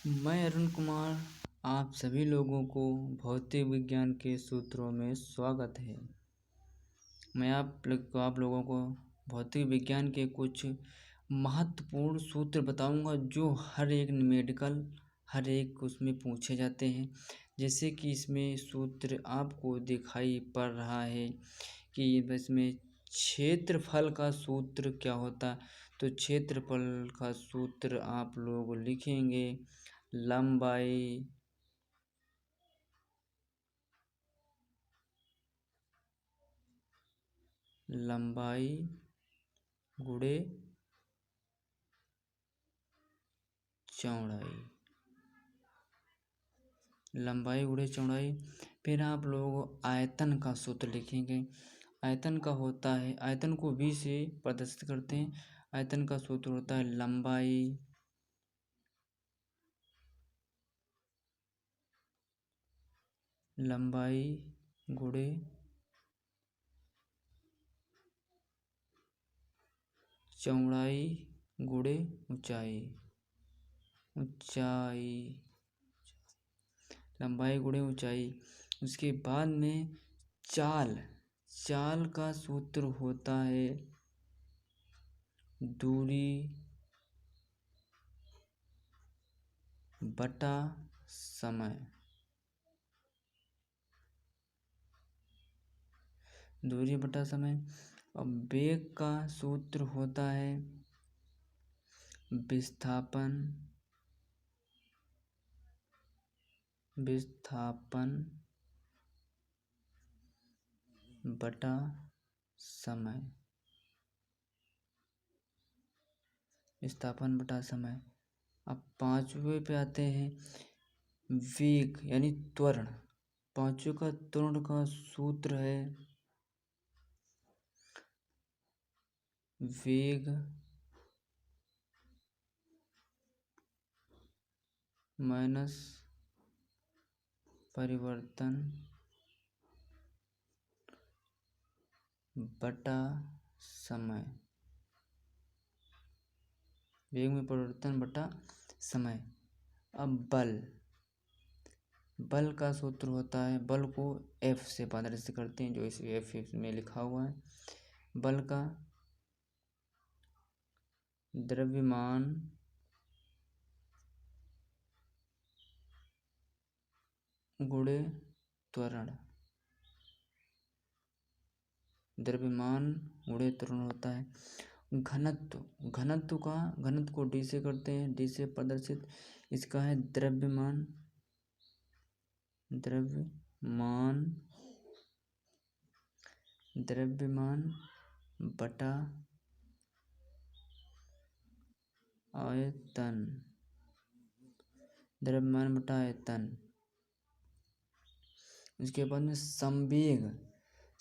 मैं अरुण कुमार आप सभी लोगों को भौतिक विज्ञान के सूत्रों में स्वागत है। मैं आप लोगों को भौतिक विज्ञान के कुछ महत्वपूर्ण सूत्र बताऊंगा जो हर एक उसमें पूछे जाते हैं। जैसे कि इसमें सूत्र आपको दिखाई पड़ रहा है कि इसमें क्षेत्रफल का सूत्र क्या होता है। तो क्षेत्रफल का सूत्र आप लोग लिखेंगे लंबाई गुणे चौड़ाई। फिर आप लोग आयतन का सूत्र लिखेंगे। आयतन का होता है, आयतन को v से प्रदर्शित करते हैं। आयतन का सूत्र होता है लंबाई गुणे चौड़ाई गुणे ऊंचाई। लंबाई गुणे ऊंचाई। उसके बाद में चाल का सूत्र होता है दूरी बटा समय। और वेग का सूत्र होता है विस्थापन बटा समय। अब पांचवे पे आते हैं वेग यानी त्वरण। पांचवे का त्वरण का सूत्र है वेग माइनस परिवर्तन बटा समय। वेग में परिवर्तन बटा समय। अब बल का सूत्र होता है, बल को F से प्रदर्शित करते हैं, जो इस F में लिखा हुआ है। बल का द्रव्यमान गुणे त्वरण होता है। घनत्व को D से करते हैं, D से प्रदर्शित। इसका है द्रव्यमान बटा आयतन। उसके बाद में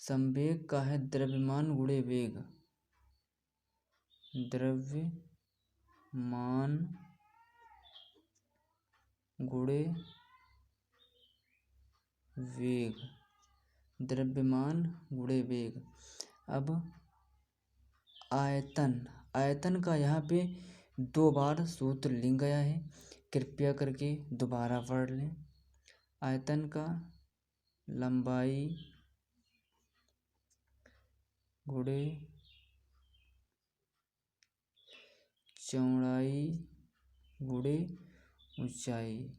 संवेग का है द्रव्यमान गुणे वेग। द्रव्यमान गुणे वेग। अब आयतन का यहाँ पे 2 बार सूत्र लिख गया है, कृपया करके दोबारा पढ़ लें। आयतन का लंबाई गुणे चौड़ाई गुणे ऊंचाई।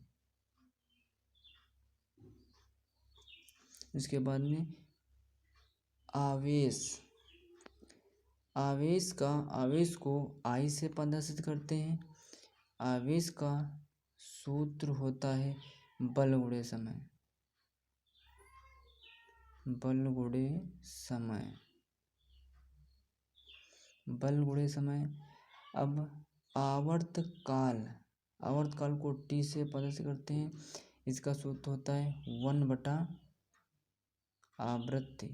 इसके बाद में आवेश को I से प्रदर्शित करते हैं। आवेश का सूत्र होता है बल गुणे समय। अब आवर्तकाल को T से प्रदर्शित करते हैं। इसका सूत्र होता है 1 बटा आवृत्ति।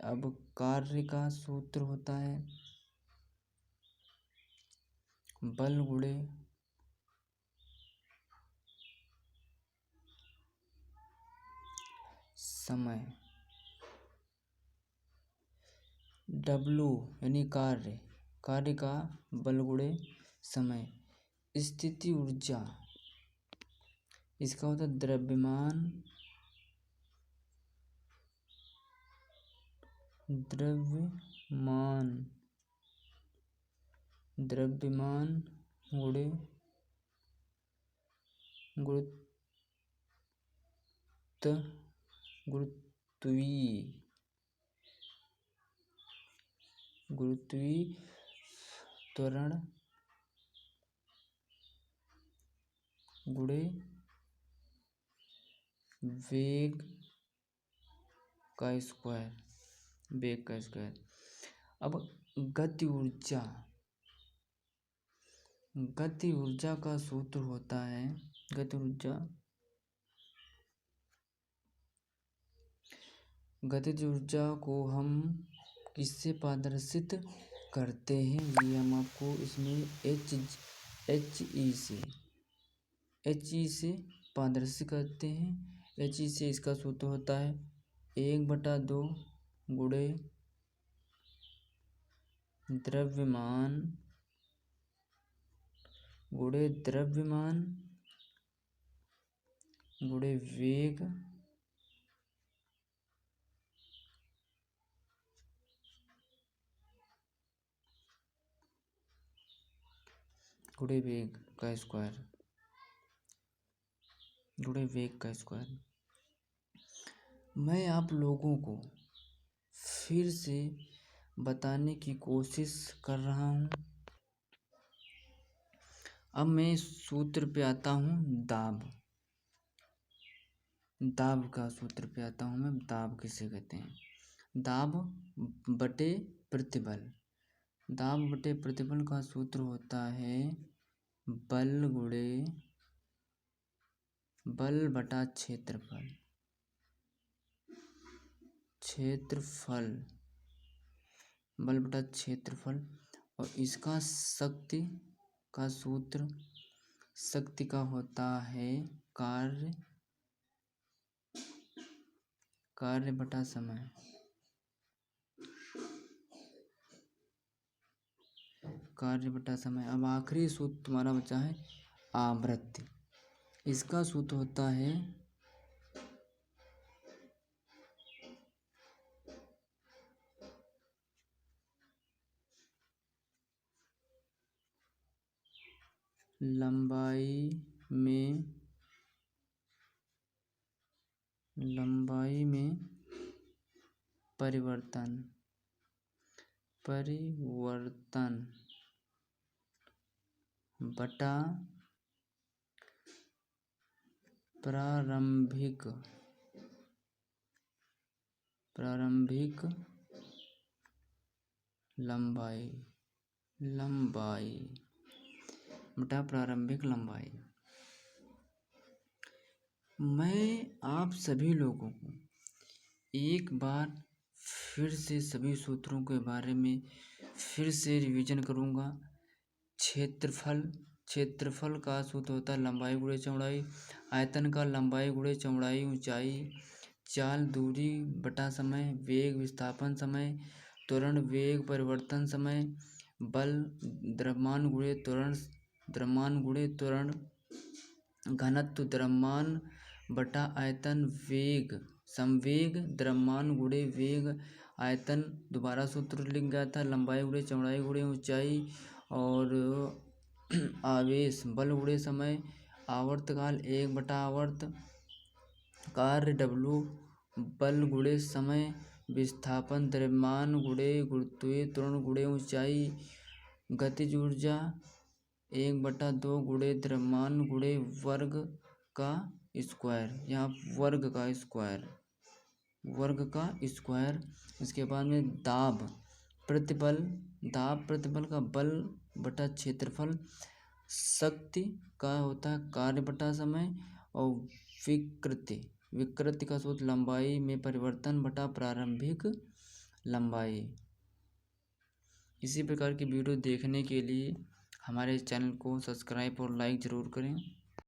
अब कार्य का सूत्र होता है बल गुणे समय। W यानी कार्य कार्य का बल गुणे समय। स्थिति ऊर्जा इसका होता है द्रव्यमान गुणे गुरुत्वीय त्वरण गुणे वेग का स्क्वायर। अब गति ऊर्जा का सूत्र होता है गति ऊर्जा को हम किससे प्रदर्शित करते हैं, ये हम आपको इसमें He से प्रदर्शित करते हैं। He से इसका सूत्र होता है 1/2 गुणे द्रव्यमान गुणे वेग का स्क्वायर। मैं आप लोगों को फिर से बताने की कोशिश कर रहा हूँ। अब मैं सूत्र पे आता हूँ दाब का सूत्र पे आता हूँ मैं। दाब किसे कहते हैं? दाब बटे प्रतिबल का सूत्र होता है बल बटा क्षेत्रफल। और इसका शक्ति का सूत्र होता है कार्य बटा समय। अब आखिरी सूत्र तुम्हारा बचा है आवृत्ति। इसका सूत्र होता है लंबाई में परिवर्तन बटा प्रारंभिक लंबाई मैं आप सभी लोगों को एक बार फिर से सभी सूत्रों के बारे में फिर से रिवीजन करूँगा। क्षेत्रफल का सूत्र होता है लंबाई गुणे चौड़ाई। आयतन का लंबाई गुणे चौड़ाई ऊंचाई। चाल दूरी बटा समय। वेग विस्थापन समय। त्वरण वेग परिवर्तन समय। बल द्रव्यमान गुणे त्वरण घनत्व द्रव्यमान बटा आयतन। वेग संवेग द्रव्यमान गुणे वेग आयतन। दोबारा सूत्र लिख गया था लंबाई गुणे चौड़ाई गुणे ऊंचाई और आवेश बल गुणे समय। आवर्तकाल 1/आवर्त। कार्य W बल गुणे समय। विस्थापन द्रव्यमान गुणे गुरुत्वीय त्वरण गुणे ऊंचाई। गतिज ऊर्जा 1/2 गुणे द्रव्यमान गुणे वर्ग का स्क्वायर। यहाँ वर्ग का स्क्वायर। इसके बाद में दाब प्रतिबल का बल बटा क्षेत्रफल। शक्ति का होता है कार्य बटा समय। और विकृति का सूत्र लंबाई में परिवर्तन बटा प्रारंभिक लंबाई। इसी प्रकार की वीडियो देखने के लिए हमारे चैनल को सब्सक्राइब और लाइक ज़रूर करें।